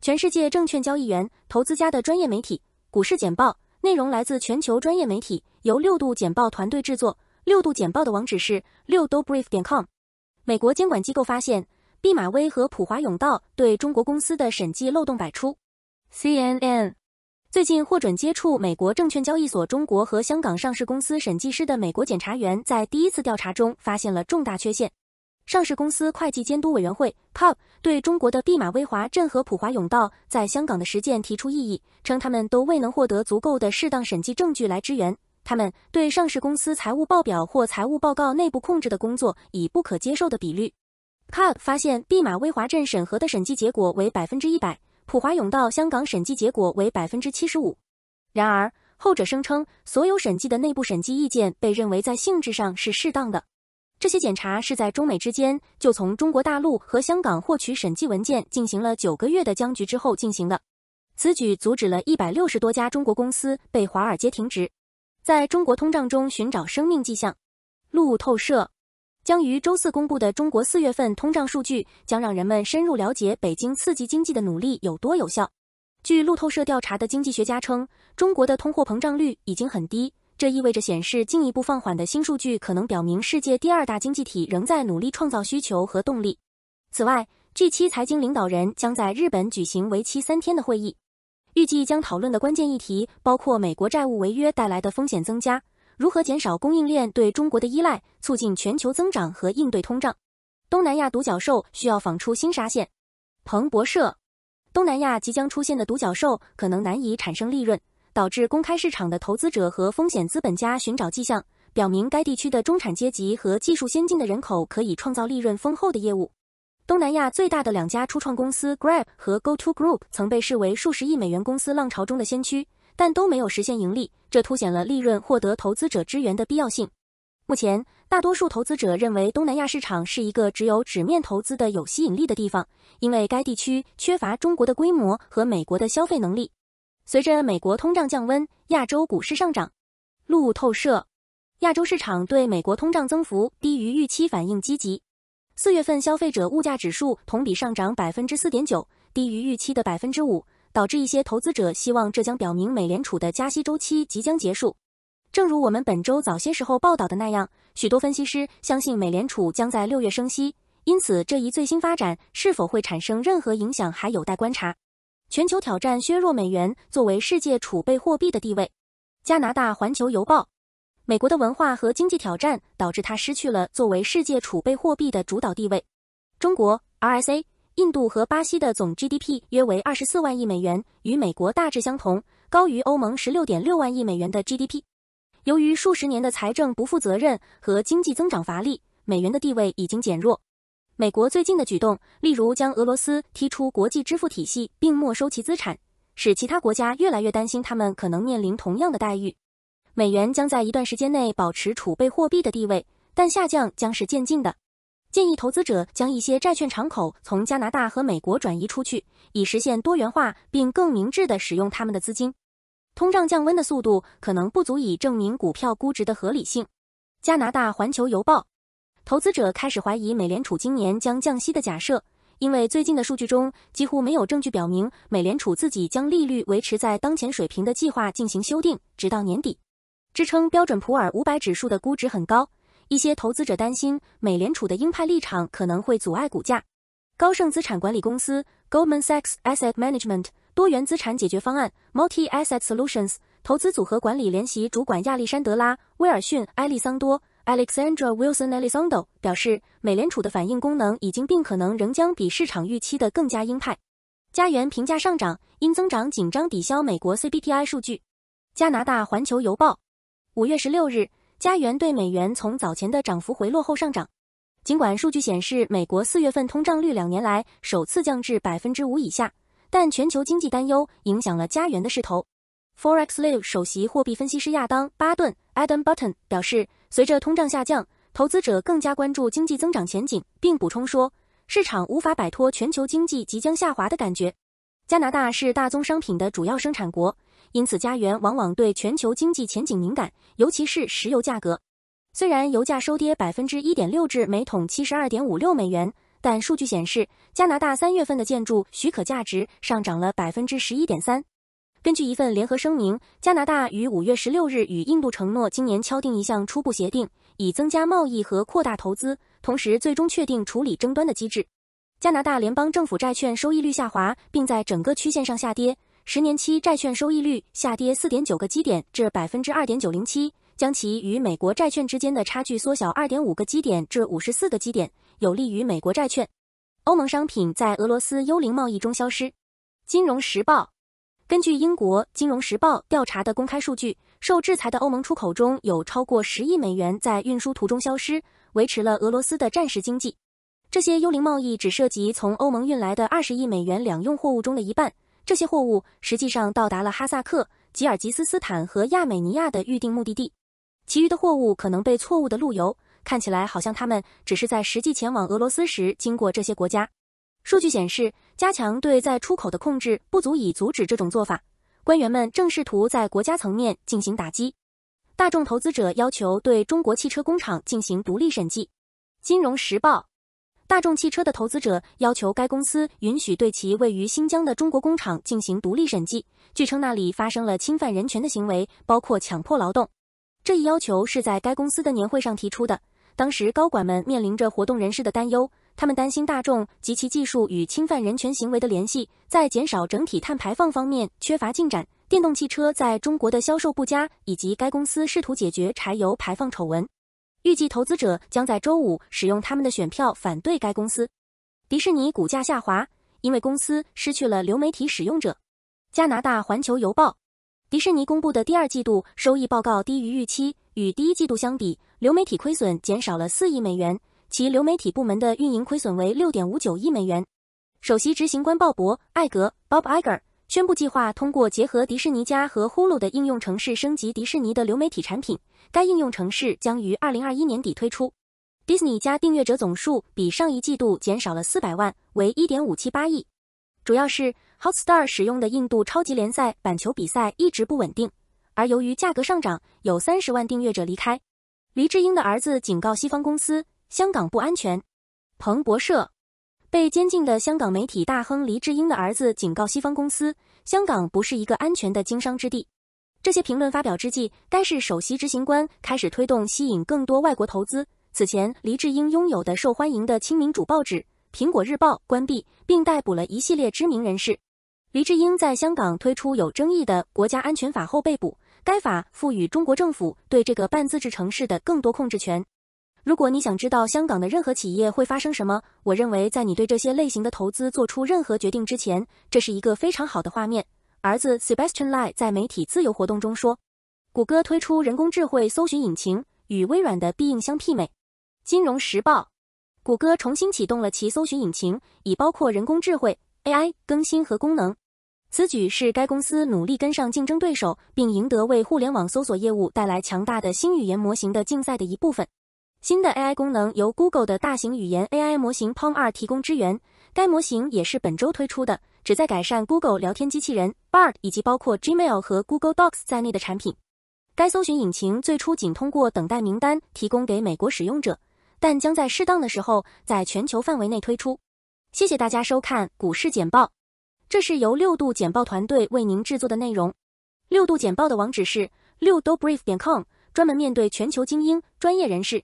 全世界证券交易员、投资家的专业媒体，股市简报，内容来自全球专业媒体，由6度简报团队制作。6度简报的网址是6dobrief.com。美国监管机构发现，毕马威和普华永道对中国公司的审计漏洞百出。CNN 最近获准接触美国证券交易所中国和香港上市公司审计师的美国检察员在第一次调查中发现了重大缺陷。上市公司会计监督委员会 COB 对中国的毕马威华镇和普华永道在香港的实践提出异议，称他们都未能获得足够的适当审计证据来支援。他们对上市公司财务报表或财务报告内部控制的工作以不可接受的比率。COB 发现毕马威华镇审核的审计结果为 100%， 普华永道香港审计结果为 75%。然而，后者声称所有审计的内部审计意见被认为在性质上是适当的。这些检查是在中美之间就从中国大陆和香港获取审计文件进行了9个月的僵局之后进行的。此举阻止了160多家中国公司被华尔街停职。在中国通胀中寻找生命迹象。路透社将于周四公布的中国4月份通胀数据将让人们深入了解北京刺激经济的努力有多有效。据路透社调查的经济学家称，中国的通货膨胀率已经很低，这意味着显示进一步放缓的新数据可能表明世界第2大经济体仍在努力创造需求和动力。此外， G7 财经领导人将在日本举行为期3天的会议，预计将讨论的关键议题包括美国债务违约带来的风险增加，如何减少供应链对中国的依赖，促进全球增长和应对通胀。东南亚独角兽需要仿出新沙县。彭博社，东南亚即将出现的独角兽可能难以产生利润，导致公开市场的投资者和风险资本家寻找迹象，表明该地区的中产阶级和技术先进的人口可以创造利润丰厚的业务。东南亚最大的2家初创公司 Grab 和 GoTo Group 曾被视为数十亿美元公司浪潮中的先驱，但都没有实现盈利，这凸显了利润获得投资者支援的必要性。目前，大多数投资者认为东南亚市场是一个只有纸面投资的有吸引力的地方，因为该地区缺乏中国的规模和美国的消费能力。随着美国通胀降温，亚洲股市上涨。路透社，亚洲市场对美国通胀增幅低于预期反应积极。4月份消费者物价指数同比上涨 4.9%， 低于预期的 5%， 导致一些投资者希望这将表明美联储的加息周期即将结束。正如我们本周早些时候报道的那样，许多分析师相信美联储将在6月升息，因此这一最新发展是否会产生任何影响还有待观察。全球挑战削弱美元作为世界储备货币的地位。加拿大环球邮报，美国的文化和经济挑战导致它失去了作为世界储备货币的主导地位。中国 RSA、印度和巴西的总 GDP 约为24万亿美元，与美国大致相同，高于欧盟 16.6 万亿美元的 GDP。由于数十年的财政不负责任和经济增长乏力，美元的地位已经减弱。美国最近的举动，例如将俄罗斯踢出国际支付体系并没收其资产，使其他国家越来越担心他们可能面临同样的待遇。美元将在一段时间内保持储备货币的地位，但下降将是渐进的。建议投资者将一些债券敞口从加拿大和美国转移出去，以实现多元化并更明智地使用他们的资金。通胀降温的速度可能不足以证明股票估值的合理性。加拿大环球邮报，投资者开始怀疑美联储今年将降息的假设，因为最近的数据中几乎没有证据表明美联储自己将利率维持在当前水平的计划进行修订，直到年底。支撑标准普尔500指数的估值很高，一些投资者担心美联储的鹰派立场可能会阻碍股价。高盛资产管理公司 Goldman Sachs Asset Management 多元资产解决方案 Multi-Asset Solutions 投资组合管理联席主管亚历山德拉·威尔逊·埃利桑多 Alexandra Wilson Elizondo 表示，美联储的反应功能已经并可能仍将比市场预期的更加鹰派。加元评价上涨，因增长紧张抵消美国 CPI 数据。加拿大环球邮报5月16日，加元对美元从早前的涨幅回落后上涨。尽管数据显示美国4月份通胀率2年来首次降至 5% 以下，但全球经济担忧影响了加元的势头。Forex Live 首席货币分析师亚当·巴顿 Adam Button 表示，随着通胀下降，投资者更加关注经济增长前景，并补充说，市场无法摆脱全球经济即将下滑的感觉。加拿大是大宗商品的主要生产国，因此加元往往对全球经济前景敏感，尤其是石油价格。虽然油价收跌 1.6% 至每桶 72.56 美元，但数据显示，加拿大3月份的建筑许可价值上涨了 11.3%。根据一份联合声明，加拿大于5月16日与印度承诺今年敲定一项初步协定，以增加贸易和扩大投资，同时最终确定处理争端的机制。加拿大联邦政府债券收益率下滑，并在整个曲线上下跌，10年期债券收益率下跌 4.9 个基点至 2.907%， 将其与美国债券之间的差距缩小 2.5 个基点至54个基点，有利于美国债券。欧盟商品在俄罗斯幽灵贸易中消失。金融时报根据英国金融时报调查的公开数据，受制裁的欧盟出口中有超过10亿美元在运输途中消失，维持了俄罗斯的战时经济。这些幽灵贸易只涉及从欧盟运来的20亿美元两用货物中的一半，这些货物实际上到达了哈萨克、吉尔吉斯斯坦和亚美尼亚的预定目的地，其余的货物可能被错误的路由，看起来好像他们只是在实际前往俄罗斯时经过这些国家。数据显示，加强对在出口的控制不足以阻止这种做法，官员们正试图在国家层面进行打击。大众投资者要求对中国汽车工厂进行独立审计。金融时报大众汽车的投资者要求该公司允许对其位于新疆的中国工厂进行独立审计，据称那里发生了侵犯人权的行为，包括强迫劳动。这一要求是在该公司的年会上提出的，当时高管们面临着活动人士的担忧，他们担心大众及其技术与侵犯人权行为的联系，在减少整体碳排放方面缺乏进展，电动汽车在中国的销售不佳，以及该公司试图解决柴油排放丑闻。预计投资者将在周五使用他们的选票反对该公司。迪士尼股价下滑，因为公司失去了流媒体使用者。加拿大环球邮报迪士尼公布的第二季度收益报告低于预期，与第一季度相比，流媒体亏损减少了4亿美元，其流媒体部门的运营亏损为 6.59 亿美元。首席执行官鲍勃·艾格 Bob Iger 宣布计划通过结合迪士尼家和 Hulu 的应用程式升级迪士尼的流媒体产品，该应用程式将于2021年底推出。Disney 家订阅者总数比上一季度减少了400万，为 1.578 亿。主要是 Hotstar 使用的印度超级联赛板球比赛一直不稳定，而由于价格上涨，有30万订阅者离开。黎智英的儿子警告西方公司，香港不安全。彭博社被监禁的香港媒体大亨黎智英的儿子警告西方公司，香港不是一个安全的经商之地。这些评论发表之际，该市首席执行官开始推动吸引更多外国投资。此前，黎智英拥有的受欢迎的亲民主报纸《苹果日报》关闭，并逮捕了一系列知名人士。黎智英在香港推出有争议的国家安全法后被捕，该法赋予中国政府对这个半自治城市的更多控制权。如果你想知道香港的任何企业会发生什么，我认为在你对这些类型的投资做出任何决定之前，这是一个非常好的画面。儿子 Sebastian Lai 在媒体自由活动中说，谷歌推出人工智慧搜寻引擎，与微软的必应相媲美。金融时报谷歌重新启动了其搜寻引擎，以包括人工智慧 AI 更新和功能。此举是该公司努力跟上竞争对手，并赢得为互联网搜索业务带来强大的新语言模型的竞赛的一部分。新的 AI 功能由 Google 的大型语言 AI 模型 PaLM 2提供支援，该模型也是本周推出的，旨在改善 Google 聊天机器人 Bard 以及包括 Gmail 和 Google Docs 在内的产品。该搜寻引擎最初仅通过等待名单提供给美国使用者，但将在适当的时候在全球范围内推出。谢谢大家收看股市简报，这是由6度简报团队为您制作的内容。6度简报的网址是6dobrief.com，专门面对全球精英、专业人士。